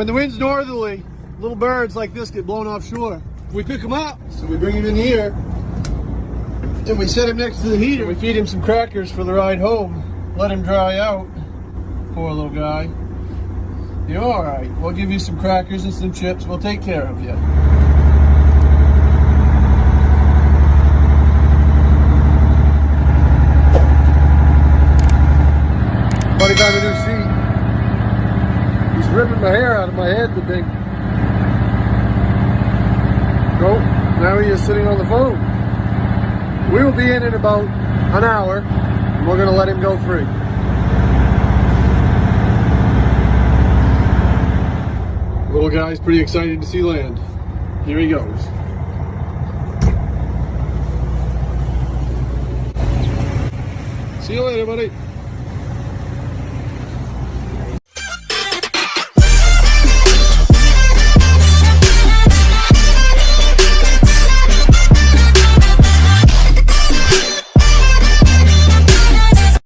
the wind's northerly, little birds like this get blown offshore. We pick them up, so we bring him in here, and we set him next to the heater. We feed him some crackers for the ride home. Let him dry out. Poor little guy. You're all right. We'll give you some crackers and some chips. We'll take care of you. Buddy got a new seat. He's ripping my hair out of my head, the big. Nope, now he is sitting on the phone. We will be in about an hour, and we're going to let him go free. Little guy's pretty excited to see land. Here he goes. See you later, buddy.